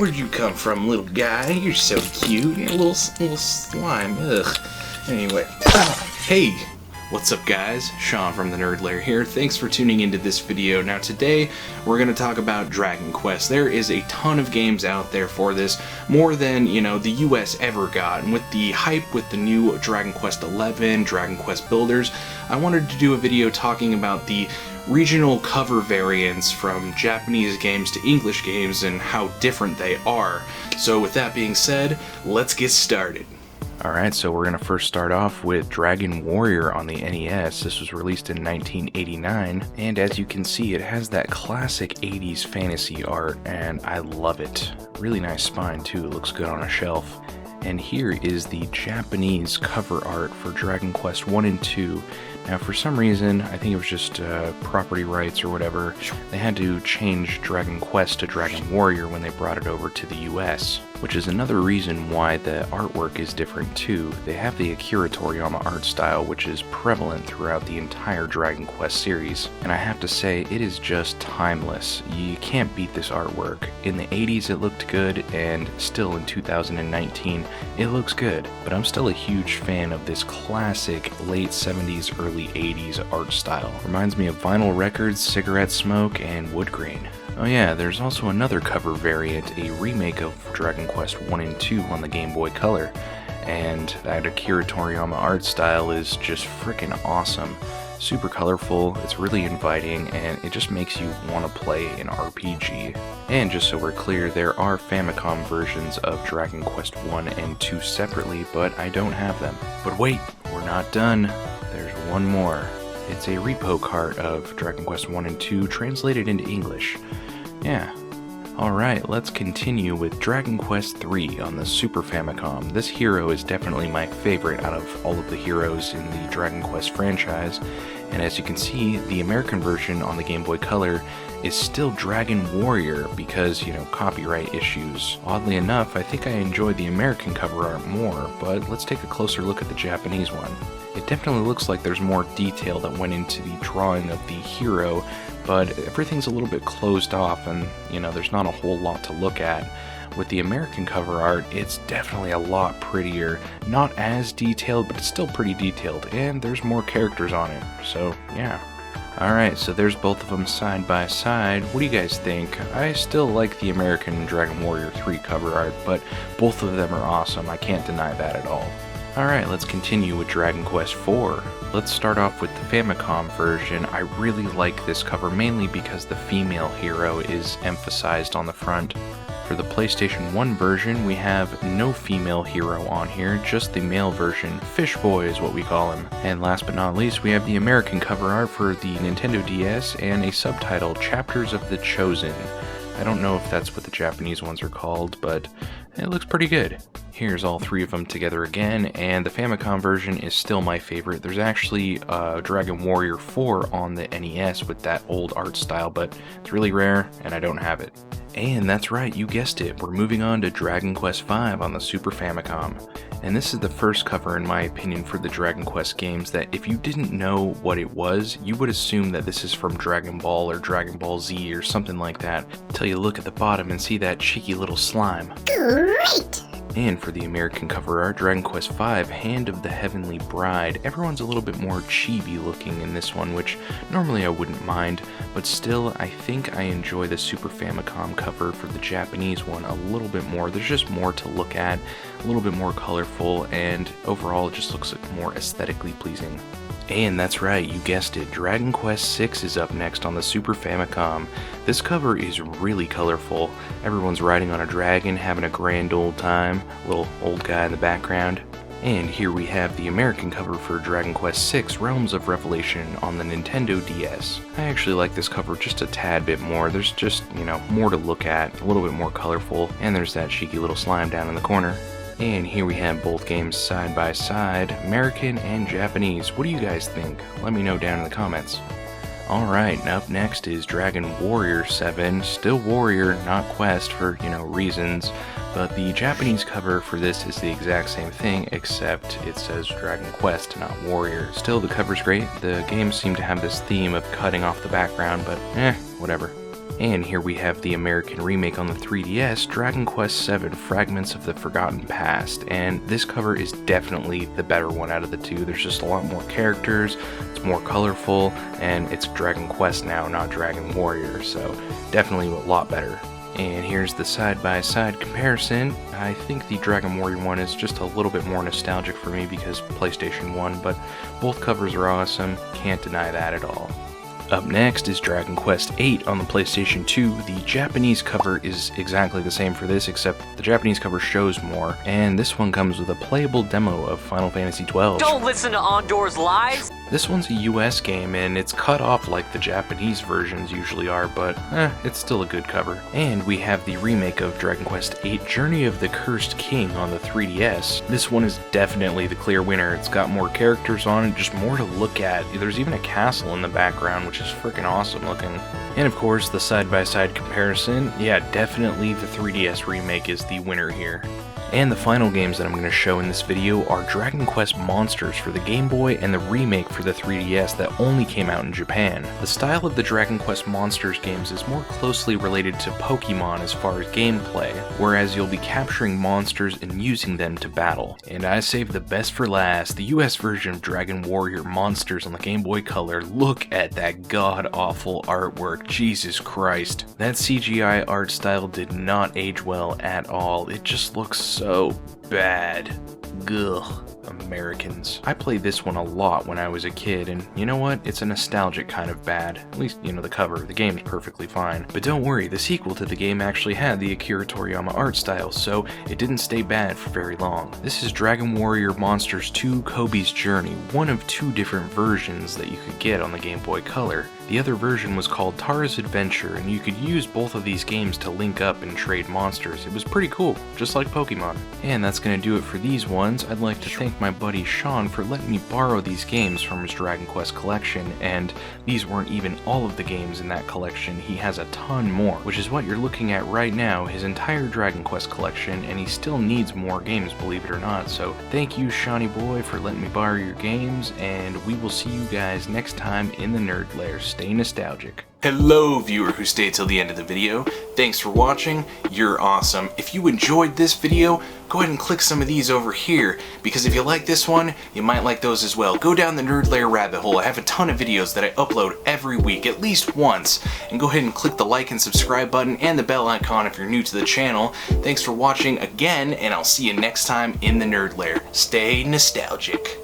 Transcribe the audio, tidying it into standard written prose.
Where'd you come from, little guy? You're so cute. You're a little slime. Ugh. Anyway. Hey! What's up, guys? Sean from the Nerd Lair here. Thanks for tuning into this video. Now today, we're going to talk about Dragon Quest. There is a ton of games out there for this, more than, the US ever got. And with the hype with the new Dragon Quest XI, Dragon Quest Builders, I wanted to do a video talking about the regional cover variants from Japanese games to English games and how different they are. So with that being said, let's get started. Alright, so we're going to first start off with Dragon Warrior on the NES. This was released in 1989, and as you can see, it has that classic 80s fantasy art, and I love it. Really nice spine too, it looks good on a shelf. And here is the Japanese cover art for Dragon Quest 1 and 2. Now for some reason, I think it was just property rights or whatever, they had to change Dragon Quest to Dragon Warrior when they brought it over to the US, which is another reason why the artwork is different too. They have the Akira Toriyama art style, which is prevalent throughout the entire Dragon Quest series, and I have to say, it is just timeless. You can't beat this artwork. In the 80s it looked good, and still in 2019 it looks good, but I'm still a huge fan of this classic late 70s, early 80s art style. Reminds me of vinyl records, cigarette smoke, and wood grain. Oh yeah, there's also another cover variant, a remake of Dragon Quest 1 and 2 on the Game Boy Color, and that Akira Toriyama art style is just freaking awesome. Super colorful, it's really inviting, and it just makes you want to play an RPG. And just so we're clear, there are Famicom versions of Dragon Quest 1 and 2 separately, but I don't have them. But wait, we're not done. There's one more. It's a repo cart of Dragon Quest 1 and 2 translated into English. Yeah. Alright, let's continue with Dragon Quest 3 on the Super Famicom. This hero is definitely my favorite out of all of the heroes in the Dragon Quest franchise, and as you can see, the American version on the Game Boy Color is still Dragon Warrior because, copyright issues. Oddly enough, I think I enjoyed the American cover art more, but let's take a closer look at the Japanese one. It definitely looks like there's more detail that went into the drawing of the hero, but everything's a little bit closed off and, there's not a whole lot to look at. With the American cover art, it's definitely a lot prettier. Not as detailed, but it's still pretty detailed, and there's more characters on it, so yeah. Alright, so there's both of them side by side. What do you guys think? I still like the American Dragon Warrior 3 cover art, but both of them are awesome. I can't deny that at all. Alright, let's continue with Dragon Quest 4. Let's start off with the Famicom version. I really like this cover mainly because the female hero is emphasized on the front. For the PlayStation 1 version, we have no female hero on here, just the male version. Fish Boy is what we call him. And last but not least, we have the American cover art for the Nintendo DS and a subtitle, Chapters of the Chosen. I don't know if that's what the Japanese ones are called, but it looks pretty good. Here's all three of them together again, and the Famicom version is still my favorite. There's actually Dragon Warrior 4 on the NES with that old art style, but it's really rare, and I don't have it. And that's right, you guessed it, we're moving on to Dragon Quest V on the Super Famicom. And this is the first cover, in my opinion, for the Dragon Quest games that if you didn't know what it was, you would assume that this is from Dragon Ball or Dragon Ball Z or something like that, until you look at the bottom and see that cheeky little slime. Great! And for the American cover art, Dragon Quest V, Hand of the Heavenly Bride. Everyone's a little bit more chibi looking in this one, which normally I wouldn't mind, but still, I think I enjoy the Super Famicom cover for the Japanese one a little bit more. There's just more to look at, a little bit more colorful, and overall it just looks more aesthetically pleasing. And that's right, you guessed it, Dragon Quest VI is up next on the Super Famicom. This cover is really colorful. Everyone's riding on a dragon, having a grand old time, little old guy in the background. And here we have the American cover for Dragon Quest VI, Realms of Revelation on the Nintendo DS. I actually like this cover just a tad bit more. There's just, more to look at, a little bit more colorful, and there's that cheeky little slime down in the corner. And here we have both games side by side, American and Japanese. What do you guys think? Let me know down in the comments. Alright, up next is Dragon Warrior 7, still Warrior, not Quest for, reasons, but the Japanese cover for this is the exact same thing, except it says Dragon Quest, not Warrior. Still, the cover's great. The games seem to have this theme of cutting off the background, but whatever. And here we have the American remake on the 3DS, Dragon Quest VII Fragments of the Forgotten Past, and this cover is definitely the better one out of the two. There's just a lot more characters, it's more colorful, and it's Dragon Quest now, not Dragon Warrior, so definitely a lot better. And here's the side-by-side comparison. I think the Dragon Warrior one is just a little bit more nostalgic for me because PlayStation 1, but both covers are awesome, can't deny that at all. Up next is Dragon Quest VIII on the PlayStation 2. The Japanese cover is exactly the same for this, except the Japanese cover shows more, and this one comes with a playable demo of Final Fantasy XII. Don't listen to Ondor's lies! This one's a US game, and it's cut off like the Japanese versions usually are, but it's still a good cover. And we have the remake of Dragon Quest VIII Journey of the Cursed King on the 3DS. This one is definitely the clear winner. It's got more characters on it, just more to look at. There's even a castle in the background, which is freaking awesome looking. And of course, the side-by-side comparison, yeah, definitely the 3DS remake is the winner here. And the final games that I'm going to show in this video are Dragon Quest Monsters for the Game Boy and the remake for the 3DS that only came out in Japan. The style of the Dragon Quest Monsters games is more closely related to Pokemon as far as gameplay, whereas you'll be capturing monsters and using them to battle. And I saved the best for last, the US version of Dragon Warrior Monsters on the Game Boy Color. Look at that god-awful artwork, Jesus Christ. That CGI art style did not age well at all, it just looks so bad. Gugh. Americans. I played this one a lot when I was a kid, and you know what? It's a nostalgic kind of bad. At least, you know, the cover. The game's perfectly fine. But don't worry, the sequel to the game actually had the Akira Toriyama art style, so it didn't stay bad for very long. This is Dragon Warrior Monsters 2 Kobe's Journey, one of two different versions that you could get on the Game Boy Color. The other version was called Tara's Adventure, and you could use both of these games to link up and trade monsters. It was pretty cool, just like Pokemon. And that's gonna do it for these ones. I'd like to thank my buddy Sean for letting me borrow these games from his Dragon Quest collection, and these weren't even all of the games in that collection. He has a ton more, which is what you're looking at right now, his entire Dragon Quest collection, and he still needs more games, believe it or not. So thank you, Shawnee boy, for letting me borrow your games, and we will see you guys next time in the Nerd Lair. Stay nostalgic. Hello, viewer who stayed till the end of the video. Thanks for watching. You're awesome. If you enjoyed this video, go ahead and click some of these over here, because if you like this one, you might like those as well. Go down the Nerd Lair rabbit hole. I have a ton of videos that I upload every week, at least once. And go ahead and click the like and subscribe button and the bell icon if you're new to the channel. Thanks for watching again, and I'll see you next time in the Nerd Lair. Stay nostalgic.